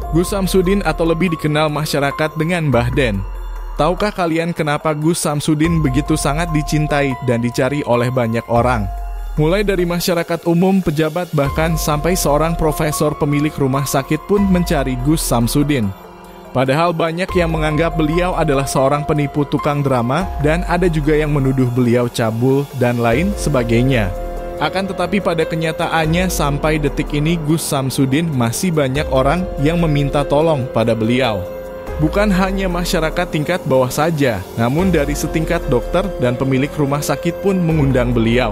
Gus Samsudin atau lebih dikenal masyarakat dengan Mbah Den. Tahukah kalian kenapa Gus Samsudin begitu sangat dicintai dan dicari oleh banyak orang? Mulai dari masyarakat umum, pejabat, bahkan sampai seorang profesor pemilik rumah sakit pun mencari Gus Samsudin. Padahal banyak yang menganggap beliau adalah seorang penipu tukang drama dan ada juga yang menuduh beliau cabul dan lain sebagainya. Akan tetapi pada kenyataannya sampai detik ini Gus Samsudin masih banyak orang yang meminta tolong pada beliau. Bukan hanya masyarakat tingkat bawah saja, namun dari setingkat dokter dan pemilik rumah sakit pun mengundang beliau.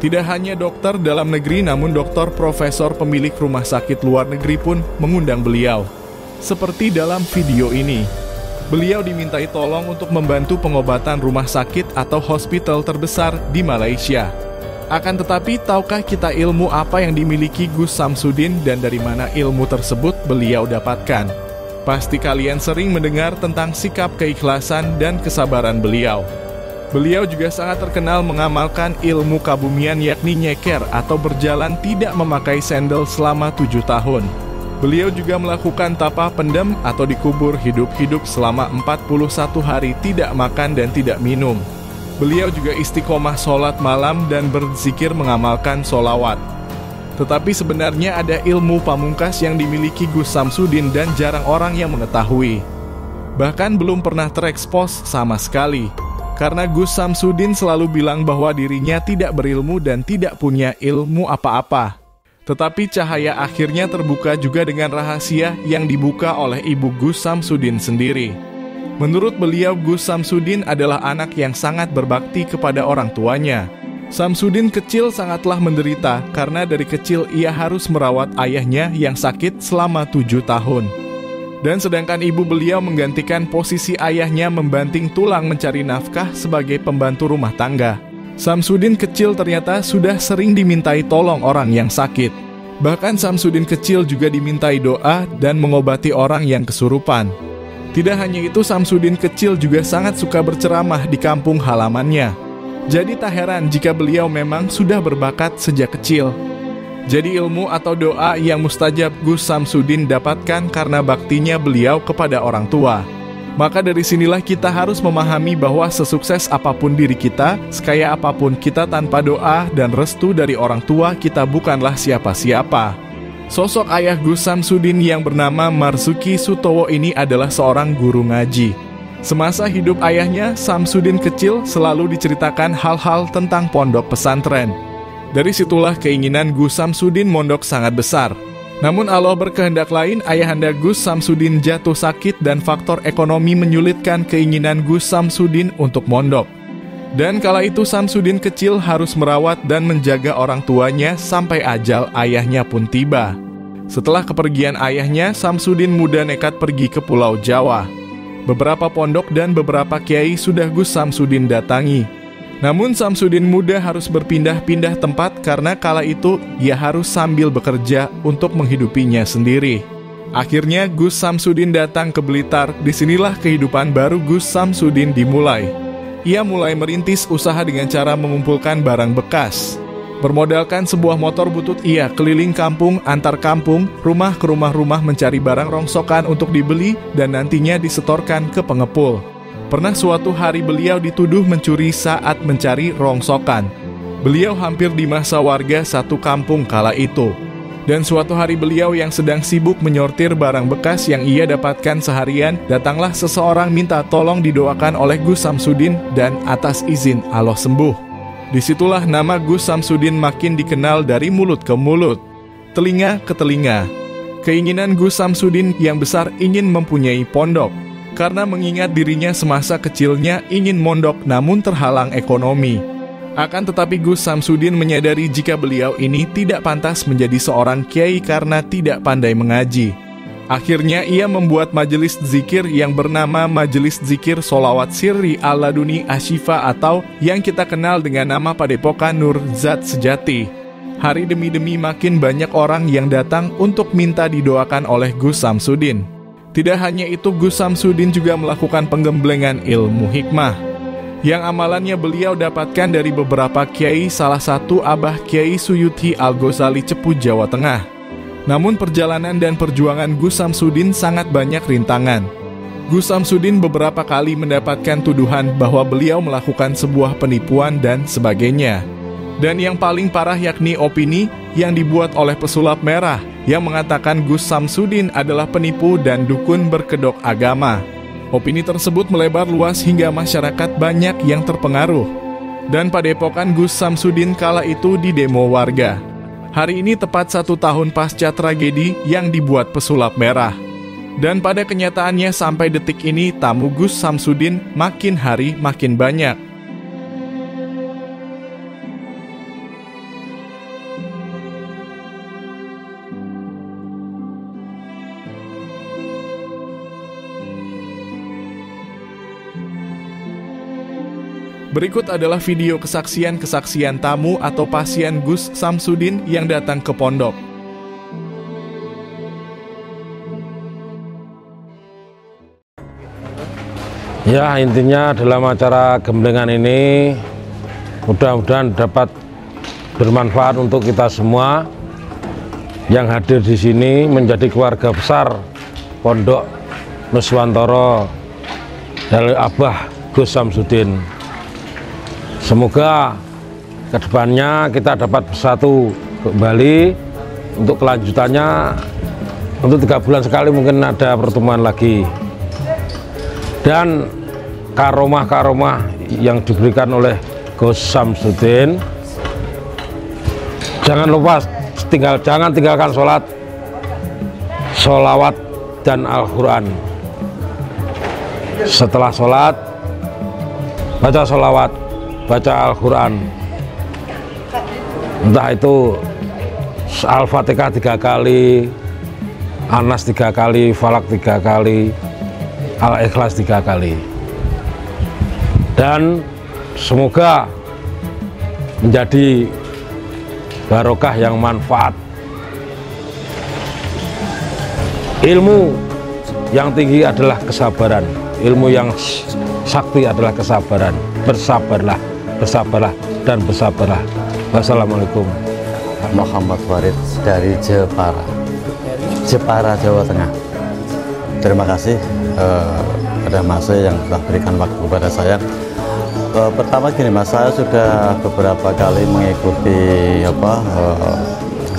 Tidak hanya dokter dalam negeri, namun dokter profesor pemilik rumah sakit luar negeri pun mengundang beliau. Seperti dalam video ini, beliau dimintai tolong untuk membantu pengobatan rumah sakit atau hospital terbesar di Malaysia. Akan tetapi, tahukah kita ilmu apa yang dimiliki Gus Samsudin dan dari mana ilmu tersebut beliau dapatkan? Pasti kalian sering mendengar tentang sikap keikhlasan dan kesabaran beliau. Beliau juga sangat terkenal mengamalkan ilmu kabumian yakni nyeker atau berjalan tidak memakai sendal selama 7 tahun. Beliau juga melakukan tapa pendem atau dikubur hidup-hidup selama 41 hari tidak makan dan tidak minum. Beliau juga istiqomah sholat malam dan berzikir mengamalkan sholawat. Tetapi sebenarnya ada ilmu pamungkas yang dimiliki Gus Samsudin dan jarang orang yang mengetahui. Bahkan belum pernah terekspos sama sekali. Karena Gus Samsudin selalu bilang bahwa dirinya tidak berilmu dan tidak punya ilmu apa-apa. Tetapi cahaya akhirnya terbuka juga dengan rahasia yang dibuka oleh ibu Gus Samsudin sendiri. Menurut beliau, Gus Samsudin adalah anak yang sangat berbakti kepada orang tuanya. Samsudin kecil sangatlah menderita karena dari kecil ia harus merawat ayahnya yang sakit selama 7 tahun. Dan sedangkan ibu beliau menggantikan posisi ayahnya membanting tulang mencari nafkah sebagai pembantu rumah tangga. Samsudin kecil ternyata sudah sering dimintai tolong orang yang sakit. Bahkan Samsudin kecil juga dimintai doa dan mengobati orang yang kesurupan. Tidak hanya itu, Samsudin kecil juga sangat suka berceramah di kampung halamannya. Jadi tak heran jika beliau memang sudah berbakat sejak kecil. Jadi ilmu atau doa yang mustajab Gus Samsudin dapatkan karena baktinya beliau kepada orang tua. Maka dari sinilah kita harus memahami bahwa sesukses apapun diri kita, sekaya apapun kita tanpa doa dan restu dari orang tua, kita bukanlah siapa-siapa. Sosok ayah Gus Samsudin yang bernama Marzuki Sutowo ini adalah seorang guru ngaji. Semasa hidup ayahnya, Samsudin kecil selalu diceritakan hal-hal tentang pondok pesantren. Dari situlah keinginan Gus Samsudin mondok sangat besar. Namun Allah berkehendak lain, ayahanda Gus Samsudin jatuh sakit dan faktor ekonomi menyulitkan keinginan Gus Samsudin untuk mondok. Dan kala itu Samsudin kecil harus merawat dan menjaga orang tuanya sampai ajal ayahnya pun tiba. Setelah kepergian ayahnya, Samsudin muda nekat pergi ke Pulau Jawa. Beberapa pondok dan beberapa kiai sudah Gus Samsudin datangi. Namun Samsudin muda harus berpindah-pindah tempat karena kala itu ia harus sambil bekerja untuk menghidupinya sendiri. Akhirnya Gus Samsudin datang ke Blitar. Disinilah kehidupan baru Gus Samsudin dimulai. Ia mulai merintis usaha dengan cara mengumpulkan barang bekas. Bermodalkan sebuah motor butut, ia keliling kampung antar kampung, rumah ke rumah mencari barang rongsokan untuk dibeli dan nantinya disetorkan ke pengepul. Pernah suatu hari beliau dituduh mencuri saat mencari rongsokan. Beliau hampir dimasa warga satu kampung kala itu. Dan suatu hari beliau yang sedang sibuk menyortir barang bekas yang ia dapatkan seharian, datanglah seseorang minta tolong didoakan oleh Gus Samsudin dan atas izin Allah sembuh. Disitulah nama Gus Samsudin makin dikenal dari mulut ke mulut, telinga ke telinga. Keinginan Gus Samsudin yang besar ingin mempunyai pondok, karena mengingat dirinya semasa kecilnya ingin mondok namun terhalang ekonomi. Akan tetapi Gus Samsudin menyadari jika beliau ini tidak pantas menjadi seorang kiai karena tidak pandai mengaji. Akhirnya ia membuat majelis zikir yang bernama Majelis Zikir Sholawat Sirri Al-Laduni Asyifa atau yang kita kenal dengan nama Padepokan Nur Zat Sejati. Hari demi demi makin banyak orang yang datang untuk minta didoakan oleh Gus Samsudin. Tidak hanya itu, Gus Samsudin juga melakukan penggemblengan ilmu hikmah yang amalannya beliau dapatkan dari beberapa kiai, salah satu Abah Kiai Suyuti Al-Ghazali Cepu, Jawa Tengah. Namun perjalanan dan perjuangan Gus Samsudin sangat banyak rintangan. Gus Samsudin beberapa kali mendapatkan tuduhan bahwa beliau melakukan sebuah penipuan dan sebagainya. Dan yang paling parah yakni opini yang dibuat oleh pesulap merah yang mengatakan Gus Samsudin adalah penipu dan dukun berkedok agama. Opini tersebut melebar luas hingga masyarakat banyak yang terpengaruh. Dan padepokan Gus Samsudin kala itu didemo warga. Hari ini tepat 1 tahun pasca tragedi yang dibuat pesulap merah. Dan pada kenyataannya sampai detik ini tamu Gus Samsudin makin hari makin banyak. Berikut adalah video kesaksian-kesaksian tamu atau pasien Gus Samsudin yang datang ke pondok. Ya, intinya dalam acara gemblengan ini mudah-mudahan dapat bermanfaat untuk kita semua yang hadir di sini menjadi keluarga besar Pondok Nuswantoro dari Abah Gus Samsudin. Semoga kedepannya kita dapat bersatu kembali. Untuk kelanjutannya, untuk 3 bulan sekali mungkin ada pertemuan lagi. Dan karomah-karomah yang diberikan oleh Gus Samsudin, jangan lupa jangan tinggalkan sholawat dan Al-Quran. Setelah sholat, baca sholawat, baca Al-Quran, entah itu Al-Fatihah 3 kali, Anas 3 kali, Falak 3 kali, Al-Ikhlas 3 kali. Dan semoga menjadi barokah yang manfaat. Ilmu yang tinggi adalah kesabaran, ilmu yang sakti adalah kesabaran. Bersabarlah, bersabarlah, dan bersabarlah. Wassalamualaikum. Muhammad Farid dari Jepara, Jawa Tengah. Terima kasih kepada Mas yang telah berikan waktu kepada saya. Pertama gini Mas, saya sudah beberapa kali mengikuti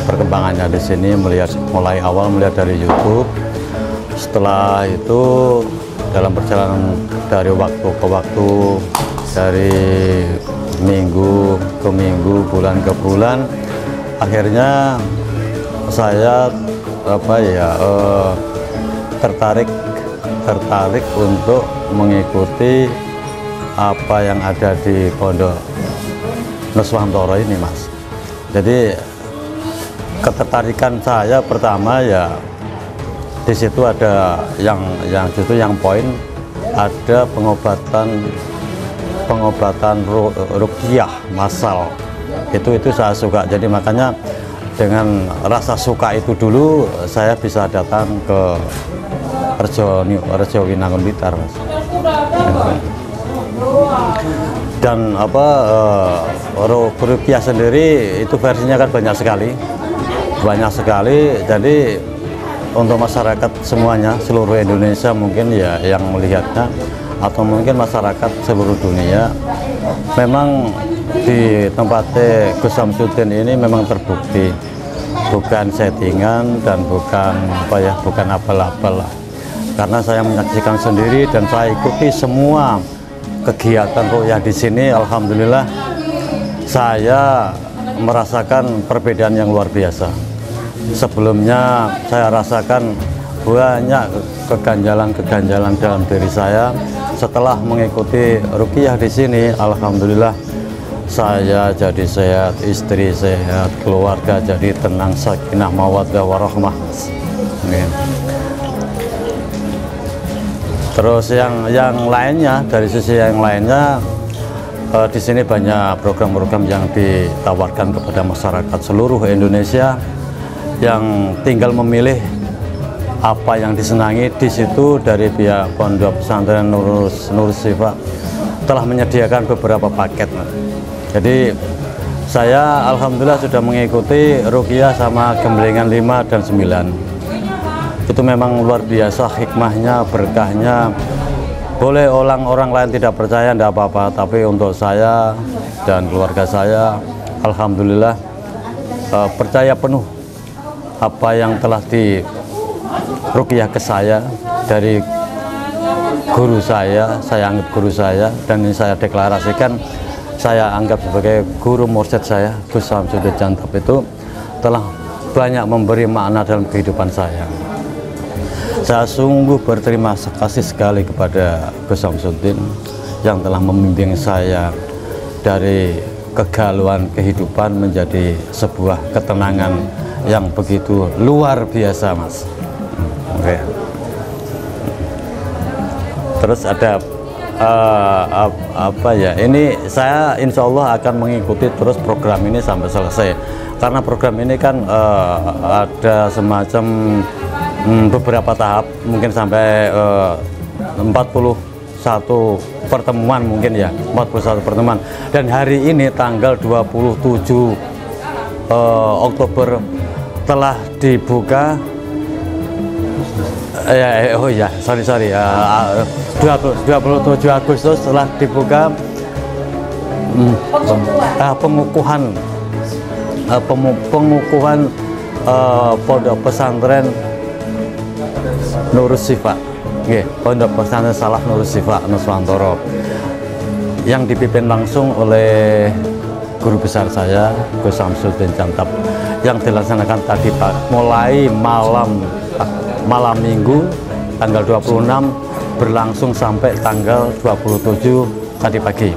perkembangannya di sini, mulai awal melihat dari YouTube. Setelah itu dalam perjalanan dari waktu ke waktu, dari minggu ke minggu, bulan ke bulan, akhirnya saya tertarik untuk mengikuti apa yang ada di Pondok Nuswantoro ini Mas. Jadi ketertarikan saya pertama ya di situ ada yang poin ada pengobatan ruqyah massal. Itu saya suka. Jadi makanya dengan rasa suka itu dulu saya bisa datang ke Rejo Winangun Blitar Mas. Dan ruqyah sendiri itu versinya kan banyak sekali. Jadi untuk masyarakat semuanya, seluruh Indonesia mungkin ya yang melihatnya, atau mungkin masyarakat seluruh dunia, memang di tempatnya Gus Samsudin ini memang terbukti bukan settingan dan bukan abal-abal lah. Karena saya menyaksikan sendiri dan saya ikuti semua kegiatan ruqyah di sini. Alhamdulillah saya merasakan perbedaan yang luar biasa. Sebelumnya saya rasakan banyak keganjalan dalam diri saya. Setelah mengikuti ruqyah di sini, alhamdulillah saya jadi sehat, istri sehat, keluarga jadi tenang, sakinah, mawaddah, warahmah. Terus yang lainnya, dari sisi yang lainnya, di sini banyak program-program yang ditawarkan kepada masyarakat seluruh Indonesia yang tinggal memilih apa yang disenangi. Di situ dari pihak Pondok Pesantren Nur Syifa telah menyediakan beberapa paket. Jadi Saya alhamdulillah sudah mengikuti ruqyah sama gemblengan 5 dan 9. Itu memang luar biasa hikmahnya, berkahnya. Boleh orang lain tidak percaya, tidak apa-apa, tapi untuk saya dan keluarga saya alhamdulillah percaya penuh apa yang telah di ruqyah ke saya dari guru saya anggap guru saya, dan ini saya deklarasikan, saya anggap sebagai guru mursyid saya, Gus Samsudin Jantap itu telah banyak memberi makna dalam kehidupan saya. Saya sungguh berterima kasih sekali kepada Gus Samsudin yang telah membimbing saya dari kegalauan kehidupan menjadi sebuah ketenangan yang begitu luar biasa, Mas. Oke. Terus ada apa ya, ini saya insya Allah akan mengikuti terus program ini sampai selesai, karena program ini kan ada semacam beberapa tahap, mungkin sampai 41 pertemuan mungkin ya, 41 pertemuan, dan hari ini tanggal 27 Oktober telah dibuka sorry 27 Agustus telah dibuka pengukuhan Pondok Pesantren Nurus Sifa, Pondok Pesantren Salaf Nurus Sifa Nuswantoro, yang dipimpin langsung oleh guru besar saya Gus Samsudin Jantap, yang dilaksanakan tadi mulai malam Minggu tanggal 26 berlangsung sampai tanggal 27 tadi pagi.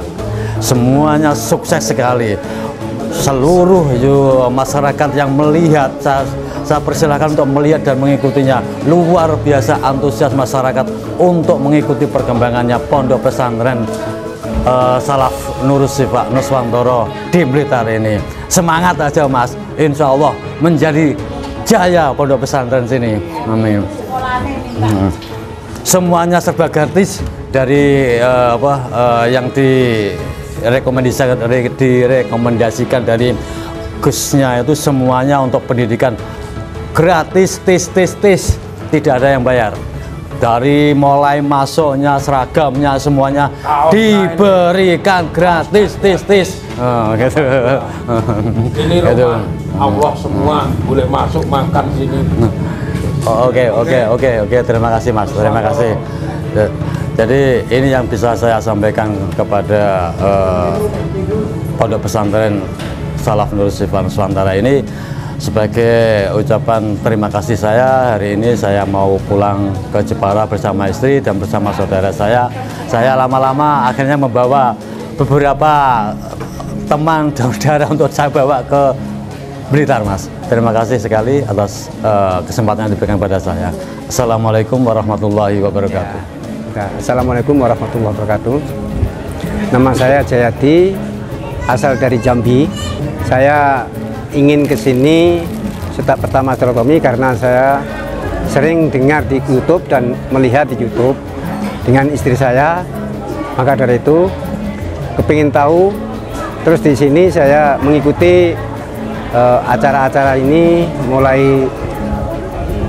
Semuanya sukses sekali. Seluruh masyarakat yang melihat, saya persilahkan untuk melihat dan mengikutinya. Luar biasa antusias masyarakat untuk mengikuti perkembangannya Pondok Pesantren Salaf Nurus Sifa Nuswantoro di Blitar ini. Semangat aja, Mas. Insya Allah menjadi jaya Pondok Pesantren sini. Amin. Semuanya serba gratis dari yang direkomendasikan dari Gusnya itu semuanya untuk pendidikan gratis, tidak ada yang bayar. Dari mulai masuknya, seragamnya, semuanya diberikan gratis, gitu. Ini rumah Allah, semua boleh masuk makan sini. Oke, terima kasih, Mas, terima kasih. Jadi ini yang bisa saya sampaikan kepada Pondok Pesantren Salaf Nurus Sifa Nuswantara ini sebagai ucapan terima kasih saya. Hari ini saya mau pulang ke Jepara bersama istri dan bersama saudara saya. Saya lama-lama akhirnya membawa beberapa teman dan saudara untuk saya bawa ke Blitar, Mas. Terima kasih sekali atas kesempatan yang diberikan pada saya. Assalamualaikum warahmatullahi wabarakatuh. Assalamualaikum warahmatullahi wabarakatuh. Nama saya Jayadi, asal dari Jambi. Saya ingin ke sini sejak pertama silaturahmi karena saya sering dengar di YouTube dan melihat di YouTube dengan istri saya. Maka dari itu kepingin tahu. Terus di sini saya mengikuti acara-acara ini, mulai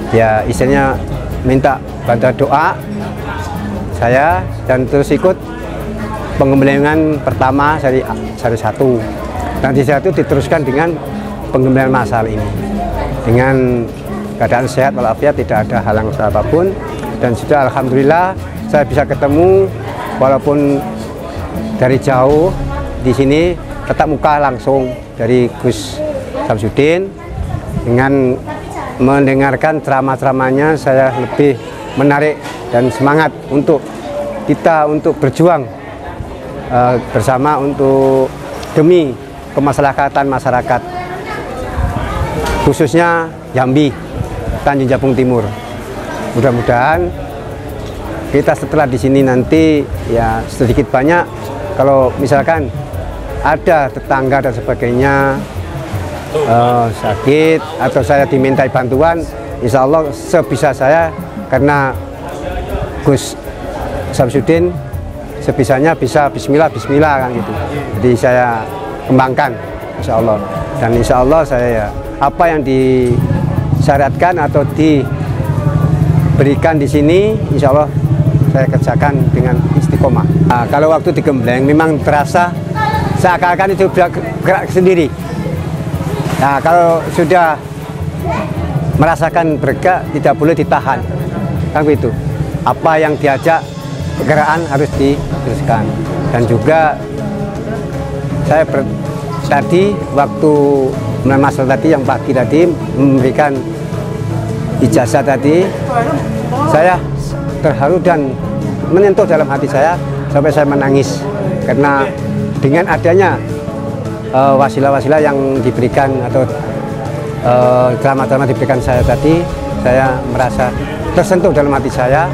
ya istilahnya minta bantuan doa saya, dan terus ikut pengembelengan pertama seri 1, dan di situ diteruskan dengan pengembelengan masal ini dengan keadaan sehat walafiat, tidak ada halang apapun, dan sudah alhamdulillah saya bisa ketemu walaupun dari jauh. Di sini tetap muka langsung dari Gus Samsudin. Dengan mendengarkan ceramah-ceramahnya saya lebih menarik dan semangat untuk kita untuk berjuang bersama untuk demi kemaslahatan masyarakat, khususnya Jambi, Tanjung Jabung Timur. Mudah-mudahan kita setelah di sini nanti ya sedikit banyak, kalau misalkan ada tetangga dan sebagainya sakit atau saya dimintai bantuan, insya Allah sebisa saya, karena Gus Samsudin sebisanya bisa bismillah kan gitu. Jadi saya kembangkan insya Allah. Dan insya Allah saya apa yang disyaratkan atau diberikan di sini, insya Allah saya kerjakan dengan istiqomah. Nah, kalau waktu digembleng memang terasa seakan-akan itu gerak sendiri. Nah, kalau sudah merasakan bergerak tidak boleh ditahan, kan begitu. Apa yang diajak pergerakan harus diteruskan. Dan juga saya tadi waktu masal tadi yang pagi tadi memberikan ijazah tadi, saya terharu dan menyentuh dalam hati saya sampai saya menangis karena dengan adanya wasilah-wasilah yang diberikan atau ceramah-ceramah diberikan saya tadi, saya merasa tersentuh dalam hati saya.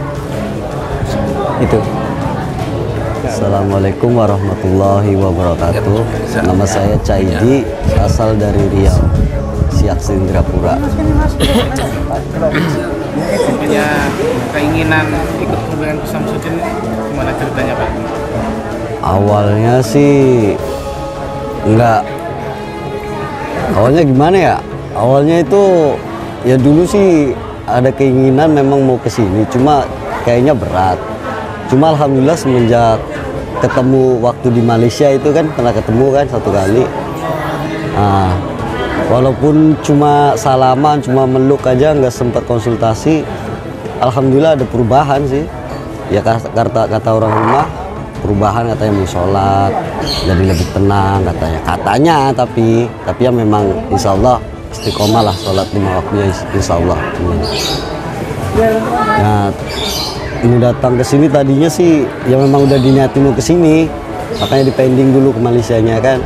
Itu. Assalamualaikum warahmatullahi wabarakatuh. Nama saya Caidi, asal dari Riau, Siak Indrapura. Punya keinginan ikut dengan Gus Samsudin, gimana ceritanya Pak? Awalnya sih enggak. Awalnya gimana ya? Awalnya itu ya dulu sih ada keinginan memang mau ke sini, cuma kayaknya berat. Cuma alhamdulillah semenjak ketemu waktu di Malaysia itu kan pernah ketemu kan satu kali. Nah, walaupun cuma salaman, cuma meluk aja nggak sempat konsultasi, alhamdulillah ada perubahan sih. Ya kata orang rumah, perubahan katanya mau sholat, jadi lebih tenang katanya tapi ya memang insya Allah istiqomah lah sholat 5 waktunya insya Allah. Nah, ini datang ke sini tadinya sih ya memang udah diniatin mau ke sini, makanya dipending dulu ke Malaysianya kan.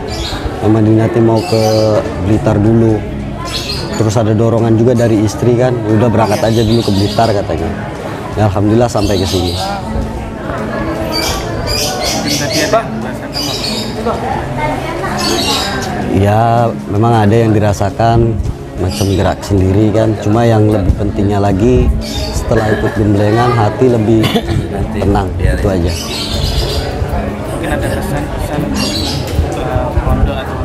Memang diniatin mau ke Blitar dulu. Terus ada dorongan juga dari istri kan, udah berangkat aja dulu ke Blitar katanya. Ya alhamdulillah sampai ke sini. Ya memang ada yang dirasakan macam gerak sendiri kan, cuma yang lebih pentingnya lagi setelah ikut gemblengan hati lebih tenang, itu aja. Mungkin ada pesan-pesan pondok atau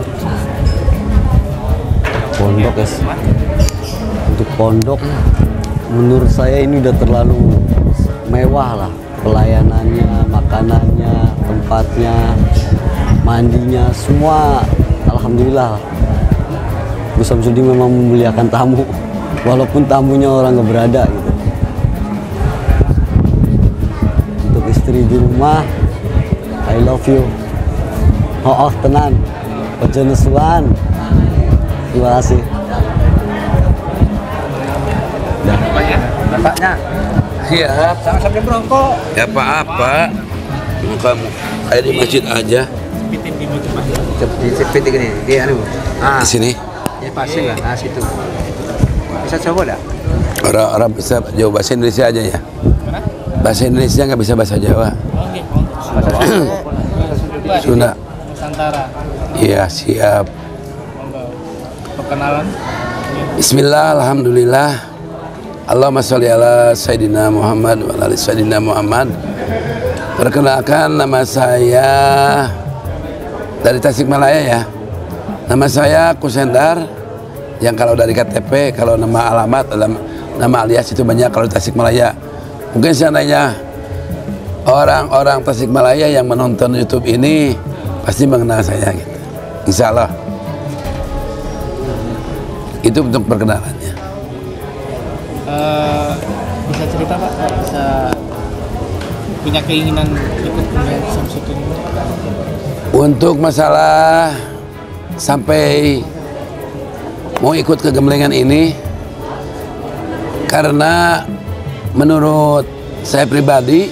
Pondok ya, untuk pondok menurut saya ini udah terlalu mewah lah, pelayanannya, makanannya, tempatnya, mandinya, semua alhamdulillah. Gus Samsudin memang memuliakan tamu, walaupun tamunya orang nggak berada gitu. Untuk istri di rumah, I love you. Oh tenan, ojo nesuan. Terima kasih. Bapaknya? Iya. Jangan sampai merokok. Ya apa-apa. Kamu kayak di masjid aja. Sepitin di mulut Pak. Seperti ini, dia anu. Ah, Di sini. ya pasir lah, situ. Bisa coba dah? Orang bisa jauh bahasa Indonesia aja ya. Mana? Bahasa Indonesia nggak bisa bahasa Jawa. Oke, Sunda. Nusantara. Iya siap. Monggo. Perkenalan. Bismillah, alhamdulillah. Allahumma sholli ala Sayyidina Muhammad wa ala Sayyidina Muhammad. Perkenalkan, nama saya dari Tasikmalaya ya. Nama saya Kusendar, yang kalau dari KTP, kalau nama alamat, nama alias itu banyak kalau di Tasikmalaya. Mungkin seandainya orang-orang Tasikmalaya yang menonton YouTube ini pasti mengenal saya gitu. Insya Allah. Itu untuk perkenalannya. Bisa cerita Pak, bisa punya keinginan ikut dengan Samsudin? Untuk masalah sampai mau ikut ke gemblengan ini, karena menurut saya pribadi,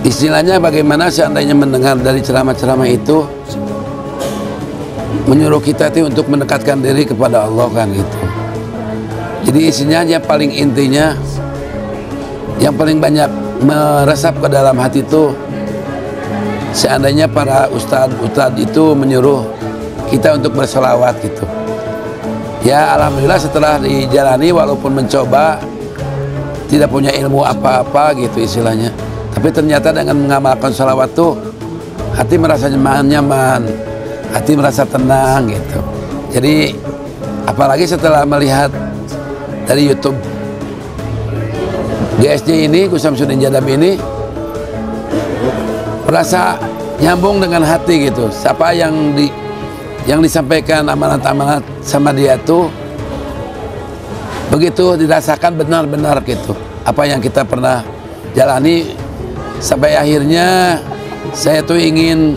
istilahnya bagaimana seandainya mendengar dari ceramah-ceramah itu menyuruh kita itu untuk mendekatkan diri kepada Allah kan gitu. Jadi isinya yang paling intinya, yang paling banyak meresap ke dalam hati itu, seandainya para ustadz itu menyuruh kita untuk berselawat gitu. Ya alhamdulillah setelah dijalani, walaupun mencoba tidak punya ilmu apa-apa gitu istilahnya, tapi ternyata dengan mengamalkan selawat tuh hati merasa nyaman, hati merasa tenang gitu. Jadi apalagi setelah melihat dari YouTube GSJ ini, Gus Samsudin Jadab ini, merasa nyambung dengan hati gitu. Siapa yang disampaikan amanat-amanat sama dia tuh begitu dirasakan benar-benar gitu. Apa yang kita pernah jalani sampai akhirnya saya tuh ingin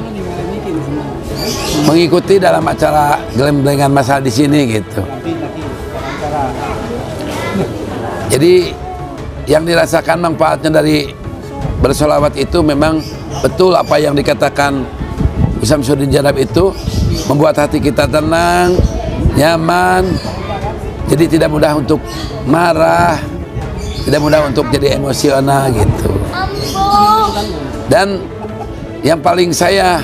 mengikuti dalam acara gelemblengan masal di sini gitu. Jadi yang dirasakan manfaatnya dari bersolawat itu memang betul apa yang dikatakan Gus Samsudin Jadab itu, membuat hati kita tenang, nyaman, jadi tidak mudah untuk marah, tidak mudah untuk jadi emosional gitu. Dan yang paling saya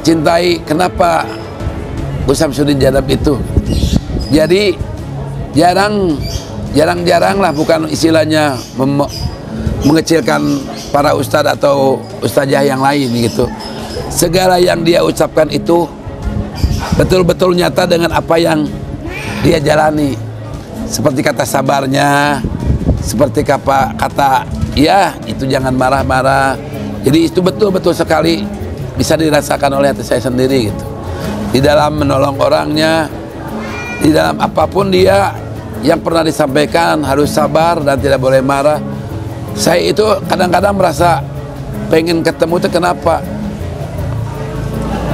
cintai, kenapa Gus Samsudin Jadab itu, jadi jarang-jarang lah, bukan istilahnya mengecilkan para ustadz atau ustazah yang lain gitu. Segala yang dia ucapkan itu betul-betul nyata dengan apa yang dia jalani. Seperti kata sabarnya, seperti kata ya itu jangan marah-marah. Jadi itu betul-betul sekali bisa dirasakan oleh hati saya sendiri gitu. Di dalam menolong orangnya, di dalam apapun dia yang pernah disampaikan harus sabar dan tidak boleh marah. Saya itu kadang-kadang merasa pengen ketemu itu kenapa?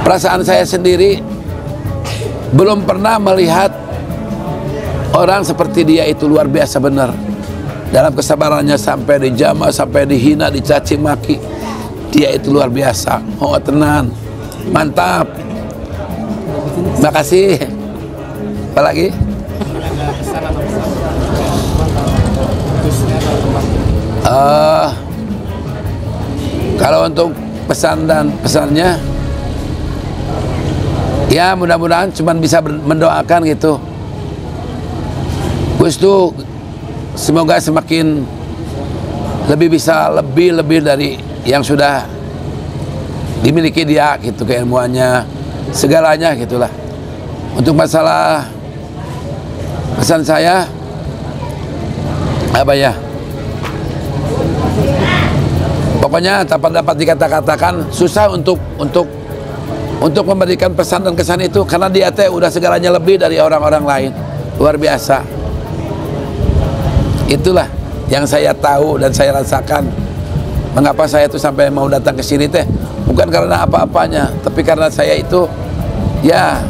Perasaan saya sendiri belum pernah melihat orang seperti dia itu luar biasa benar. Dalam kesabarannya sampai dijamah, sampai dihina, dicaci maki. Dia itu luar biasa. Oh tenan, mantap. Makasih. Apa lagi? Kalau untuk pesan dan pesannya, ya mudah-mudahan cuma bisa mendoakan gitu. Gus tuh semoga semakin bisa lebih dari yang sudah dimiliki dia gitu, keilmuannya, segalanya gitulah. Untuk masalah pesan saya apa ya? Pokoknya dapat dikatakan susah untuk memberikan pesan dan kesan itu, karena dia teh udah segalanya lebih dari orang-orang lain, luar biasa. Itulah yang saya tahu dan saya rasakan. Mengapa saya tuh sampai mau datang ke sini teh, bukan karena apa-apanya, tapi karena saya itu ya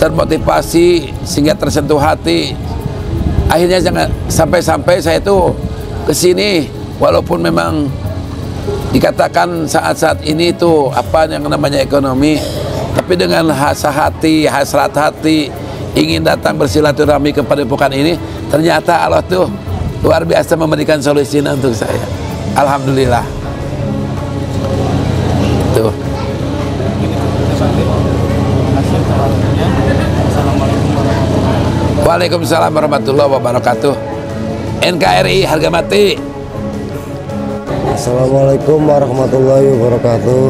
termotivasi sehingga tersentuh hati. Akhirnya jangan sampai saya tuh ke sini, walaupun memang dikatakan saat-saat ini tuh apa yang namanya ekonomi, tapi dengan hasrat hati ingin datang bersilaturahmi ke padepokan ini, ternyata Allah tuh luar biasa memberikan solusi untuk saya. Alhamdulillah. Tuh. Waalaikumsalam warahmatullahi wabarakatuh. NKRI harga mati. Assalamualaikum warahmatullahi wabarakatuh.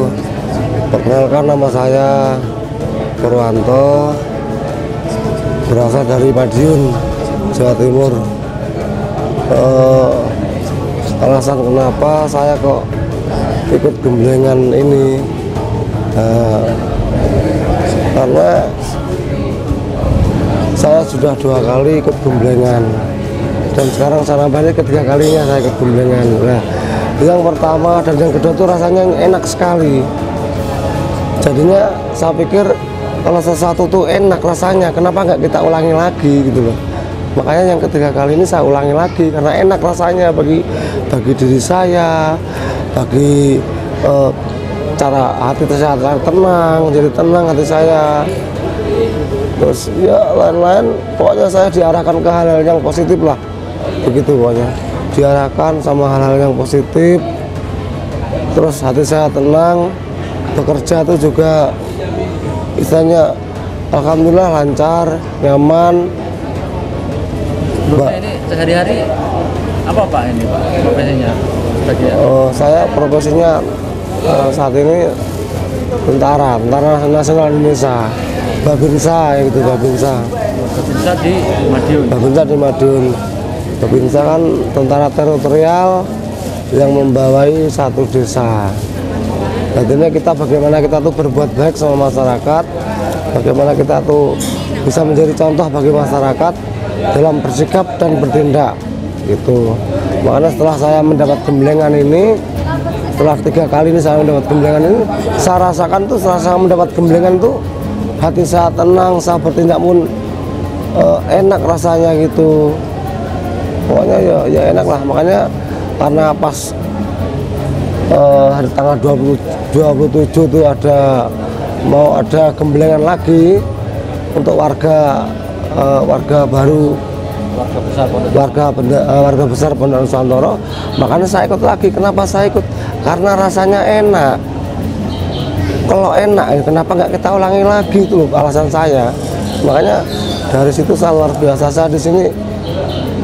Perkenalkan, nama saya Purwanto, berasal dari Madiun, Jawa Timur. Alasan kenapa saya kok ikut gemblengan ini, karena saya sudah 2 kali ikut gemblengan dan sekarang saya nambah ketiga kalinya saya ikut gemblengan. Nah, yang pertama dan yang kedua tuh rasanya enak sekali. Jadinya saya pikir kalau sesuatu tuh enak rasanya, kenapa nggak kita ulangi lagi gitu loh. Makanya yang ketiga kali ini saya ulangi lagi karena enak rasanya bagi diri saya, bagi cara hati saya tenang, jadi tenang hati saya. Terus ya lain-lain, pokoknya saya diarahkan ke hal-hal yang positif lah, begitu pokoknya. Diarahkan sama hal-hal yang positif, terus hati saya tenang, bekerja itu juga istilahnya alhamdulillah lancar, nyaman. Mbak, ini sehari-hari apa Pak ini Pak profesinya? Saya profesinya saat ini Tentara Nasional Indonesia, Babinsa gitu, Babinsa. Babinsa di Madiun. Babinsa di Madiun. Babinsa kan tentara teritorial yang membawai satu desa. Artinya kita bagaimana kita tuh berbuat baik sama masyarakat, bagaimana kita tuh bisa menjadi contoh bagi masyarakat dalam bersikap dan bertindak gitu. Makanya setelah saya mendapat gemblengan ini, setelah 3 kali ini saya mendapat gemblengan ini, saya rasakan tuh setelah saya mendapat gemblengan tuh hati saya tenang, saya bertindak pun enak rasanya gitu. Pokoknya ya enak lah. Makanya karena pas hari tanggal 27 itu mau ada gemblengan lagi untuk warga baru, warga besar Pondok Nusantara. Makanya saya ikut lagi. Kenapa saya ikut? Karena rasanya enak. Kalau enak, kenapa nggak kita ulangi lagi, itu loh alasan saya. Makanya dari situ saya luar biasa. Saya di sini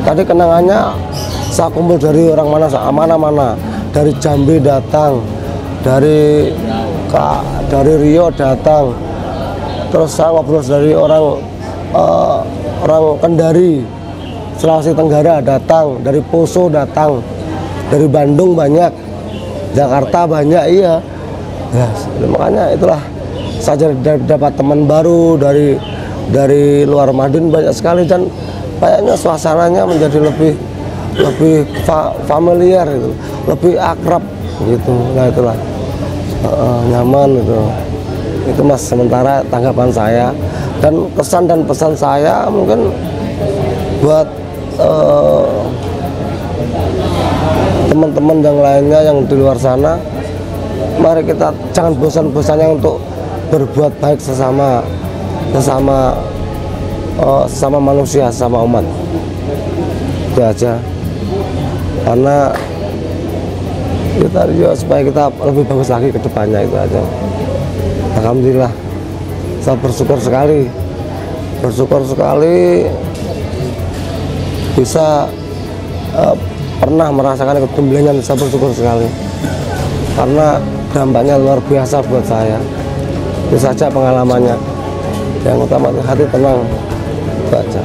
tadi kenangannya saya kumpul dari orang mana, dari Jambi datang, dari Riau datang, terus saya ngobrol dari orang Kendari, Sulawesi Tenggara datang, dari Poso datang, dari Bandung banyak, Jakarta banyak, iya. Ya, makanya itulah saya dapat teman baru dari luar Madiun banyak sekali, dan kayaknya suasananya menjadi lebih familiar gitu, lebih akrab gitu. Nah itulah nyaman gitu. Itu Mas sementara tanggapan saya, dan kesan dan pesan saya mungkin buat teman-teman yang lainnya yang di luar sana, mari kita jangan bosan-bosannya untuk berbuat baik sesama manusia, sesama umat. Itu aja. Karena kita juga supaya kita lebih bagus lagi ke depannya, itu aja. Alhamdulillah, saya bersyukur sekali bisa pernah merasakan gemblengan. Saya bersyukur sekali karena dampaknya luar biasa buat saya. Itu saja pengalamannya. Yang utama hati tenang, itu aja.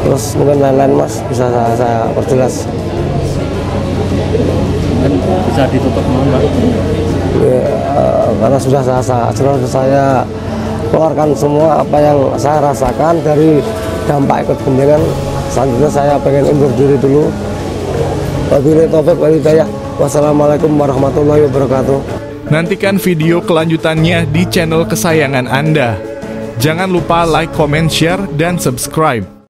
Terus mungkin lain-lain Mas bisa saya perjelas. Bisa ditutup Mbak? Ya, karena sudah saya keluarkan semua apa yang saya rasakan dari dampak ikut gemblengan. Selanjutnya saya pengen undur diri dulu. Wabillahi taufiq wal hidayah. Wassalamualaikum warahmatullahi wabarakatuh. Nantikan video kelanjutannya di channel kesayangan Anda. Jangan lupa like, comment, share, dan subscribe.